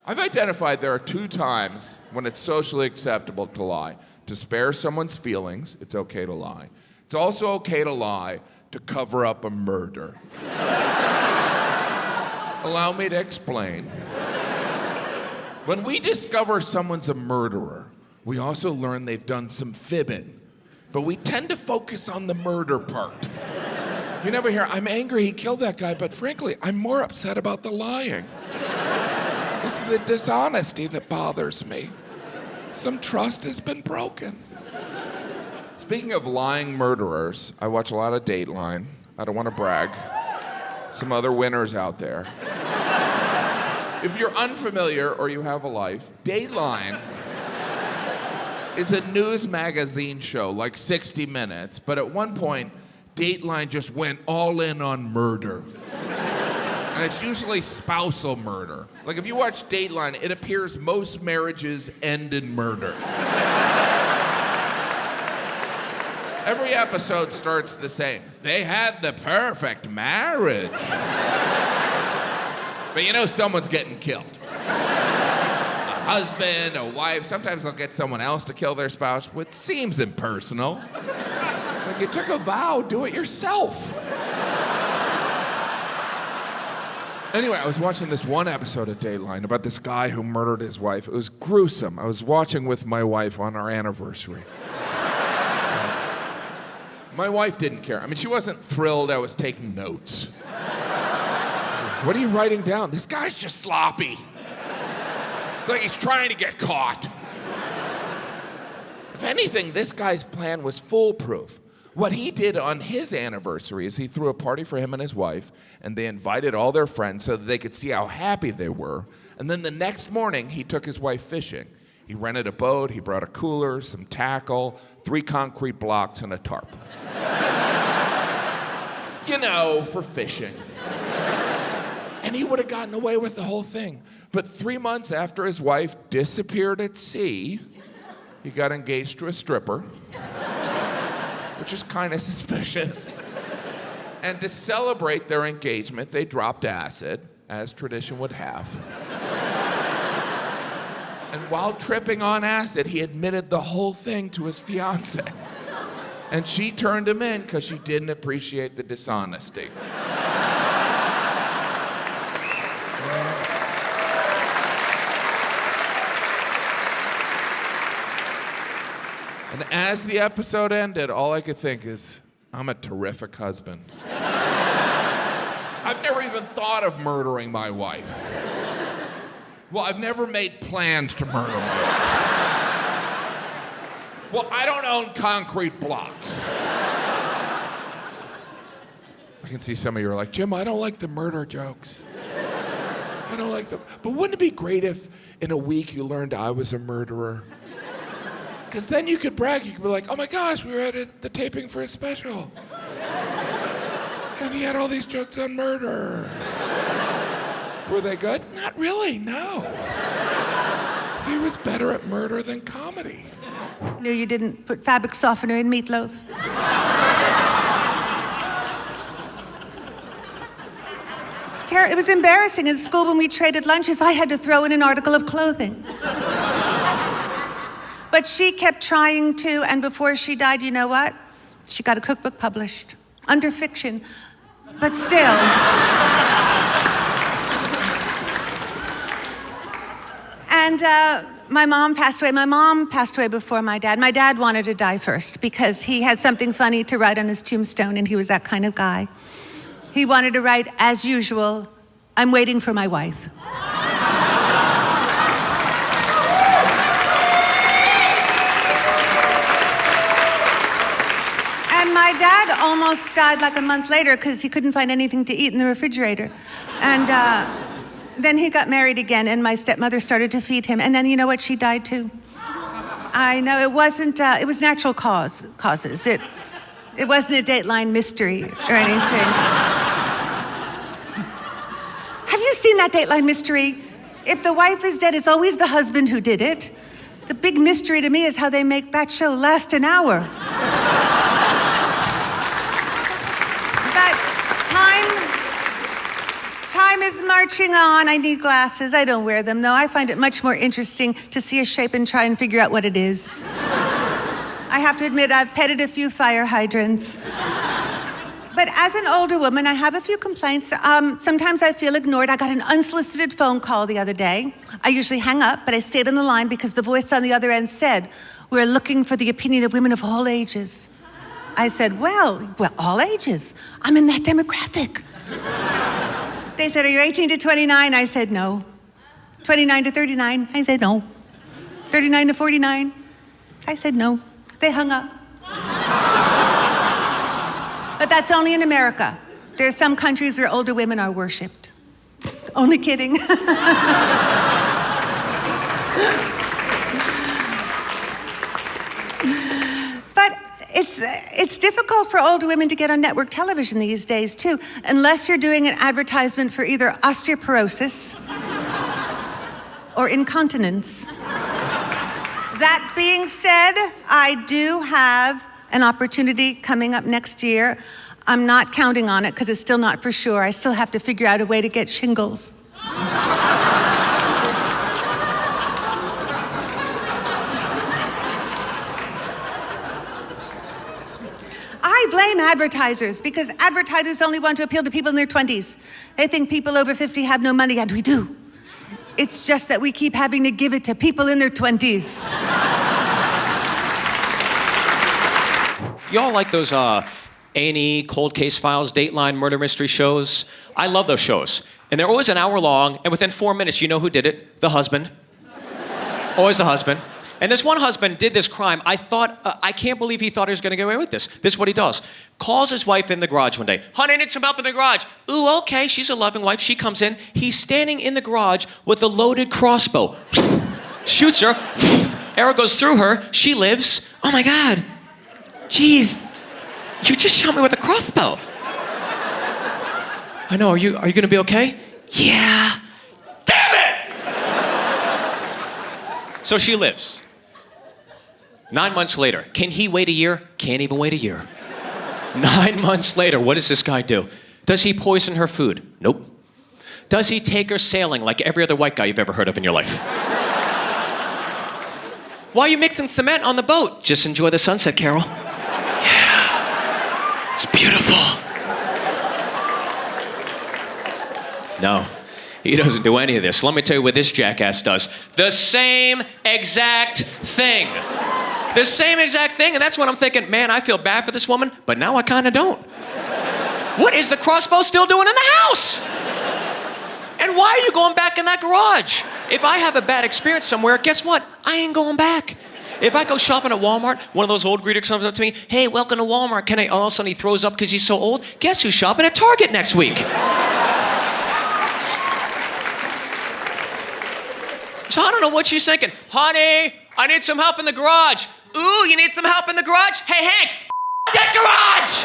I've identified there are 2 times when it's socially acceptable to lie. To spare someone's feelings, it's okay to lie. It's also okay to lie to cover up a murder. Allow me to explain. When we discover someone's a murderer, we also learn they've done some fibbing. But we tend to focus on the murder part. You never hear, I'm angry he killed that guy, but frankly, I'm more upset about the lying. It's the dishonesty that bothers me. Some trust has been broken. Speaking of lying murderers, I watch a lot of Dateline. I don't want to brag. Some other winners out there. If you're unfamiliar or you have a life, Dateline is a news magazine show like 60 Minutes, but at one point, Dateline just went all in on murder. And it's usually spousal murder. Like if you watch Dateline, it appears most marriages end in murder. Every episode starts the same. They had the perfect marriage. But you know someone's getting killed. A husband, a wife, sometimes they'll get someone else to kill their spouse, which seems impersonal. It's like you took a vow, do it yourself. Anyway, I was watching this one episode of Dateline about this guy who murdered his wife. It was gruesome. I was watching with my wife on our anniversary. My wife didn't care. I mean, she wasn't thrilled I was taking notes. What are you writing down? This guy's just sloppy. It's like he's trying to get caught. If anything, this guy's plan was foolproof. What he did on his anniversary is he threw a party for him and his wife, and they invited all their friends so that they could see how happy they were. And then the next morning, he took his wife fishing. He rented a boat, he brought a cooler, some tackle, 3 concrete blocks, and a tarp. You know, for fishing. And he would have gotten away with the whole thing. But 3 months after his wife disappeared at sea, he got engaged to a stripper, which is kind of suspicious. And to celebrate their engagement, they dropped acid, as tradition would have. And while tripping on acid, he admitted the whole thing to his fiancée. And she turned him in because she didn't appreciate the dishonesty. And as the episode ended, all I could think is, I'm a terrific husband. I've never even thought of murdering my wife. Well, I've never made plans to murder my wife. Well, I don't own concrete blocks. I can see some of you are like, Jim, I don't like the murder jokes. I don't like them. But wouldn't it be great if in a week you learned I was a murderer? Because then you could brag. You could be like, oh my gosh, we were at the taping for his special. And he had all these jokes on murder. Were they good? Not really, no. He was better at murder than comedy. Knew you didn't put fabric softener in meatloaf. It was embarrassing. In school, when we traded lunches, I had to throw in an article of clothing. But she kept trying to, and before she died, you know what? She got a cookbook published, under fiction, but still. And my mom passed away. My mom passed away before my dad. My dad wanted to die first because he had something funny to write on his tombstone, and he was that kind of guy. He wanted to write, as usual, I'm waiting for my wife. And my dad almost died like a month later because he couldn't find anything to eat in the refrigerator. And then he got married again, and my stepmother started to feed him. And then you know what? She died too. I know, it wasn't, it was natural causes. It wasn't a Dateline mystery or anything. Have you seen that Dateline mystery? If the wife is dead, it's always the husband who did it. The big mystery to me is how they make that show last an hour. But Time is marching on. I need glasses. I don't wear them, though. I find it much more interesting to see a shape and try and figure out what it is. I have to admit, I've petted a few fire hydrants. But as an older woman, I have a few complaints. Sometimes I feel ignored. I got an unsolicited phone call the other day. I usually hang up, but I stayed on the line because the voice on the other end said, "We're looking for the opinion of women of all ages." I said, well, all ages. I'm in that demographic. They said, "Are you 18 to 29? I said, no. 29 to 39? I said, no. 39 to 49? I said, no. They hung up. But that's only in America. There are some countries where older women are worshipped. Only kidding. But it's difficult for older women to get on network television these days, too, unless you're doing an advertisement for either osteoporosis or incontinence. That being said, I do have an opportunity coming up next year. I'm not counting on it because it's still not for sure. I still have to figure out a way to get shingles. I blame advertisers because advertisers only want to appeal to people in their 20s. They think people over 50 have no money, and we do. It's just that we keep having to give it to people in their 20s. Y'all like those A&E, Cold Case Files, Dateline, murder mystery shows? I love those shows. And they're always an hour long, and within 4 minutes, you know who did it? The husband. Always the husband. And this one husband did this crime. I can't believe he thought he was gonna get away with this. This is what he does. Calls his wife in the garage one day. "Honey, I need some help in the garage." "Ooh, okay." She's a loving wife. She comes in. He's standing in the garage with a loaded crossbow. Shoots her. Arrow goes through her. She lives. "Oh my God. Jeez, you just shot me with a crossbow." "I know, are you gonna be okay?" "Yeah." "Damn it!" So she lives. 9 months later, can he wait a year? Can't even wait a year. 9 months later, what does this guy do? Does he poison her food? Nope. Does he take her sailing like every other white guy you've ever heard of in your life? "Why are you mixing cement on the boat?" "Just enjoy the sunset, Carol." "Yeah, it's beautiful." No, he doesn't do any of this. Let me tell you what this jackass does. The same exact thing. The same exact thing, and that's when I'm thinking, man, I feel bad for this woman, but now I kind of don't. What is the crossbow still doing in the house? And why are you going back in that garage? If I have a bad experience somewhere, guess what? I ain't going back. If I go shopping at Walmart, one of those old greeters comes up to me, "Hey, welcome to Walmart. Can I?" All of a sudden he throws up because he's so old. Guess who's shopping at Target next week? So I don't know what she's thinking. "Honey, I need some help in the garage." "Ooh, you need some help in the garage? Hey, Hank, that garage!"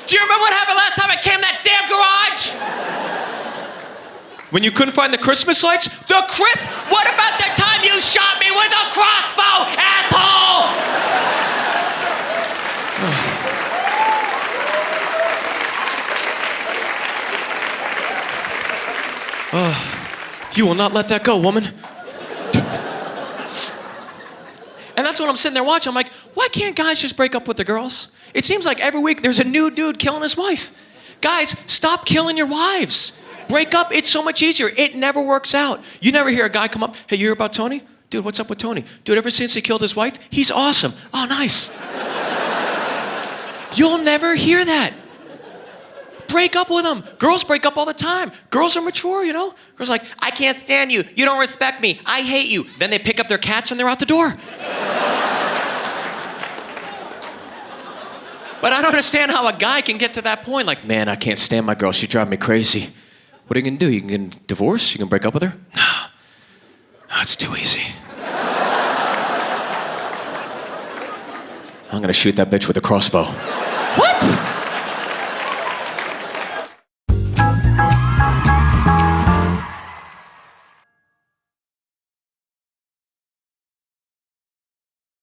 "Do you remember what happened last time I came in that damn garage?" "When you couldn't find the Christmas lights?" What about the time you shot me with a crossbow, asshole?" You will not let that go, woman. And that's what I'm sitting there watching. I'm like, why can't guys just break up with the girls? It seems like every week there's a new dude killing his wife. Guys, stop killing your wives. Break up, it's so much easier. It never works out. You never hear a guy come up, "Hey, you hear about Tony? Dude, what's up with Tony? Dude, ever since he killed his wife, he's awesome." "Oh, nice." You'll never hear that. Break up with them. Girls break up all the time. Girls are mature, you know? Girls are like, "I can't stand you. You don't respect me. I hate you." Then they pick up their cats and they're out the door. But I don't understand how a guy can get to that point. Like, "Man, I can't stand my girl. She drives me crazy." What are you gonna do? You can get a divorce? You can break up with her? No, it's too easy. I'm gonna shoot that bitch with a crossbow. What?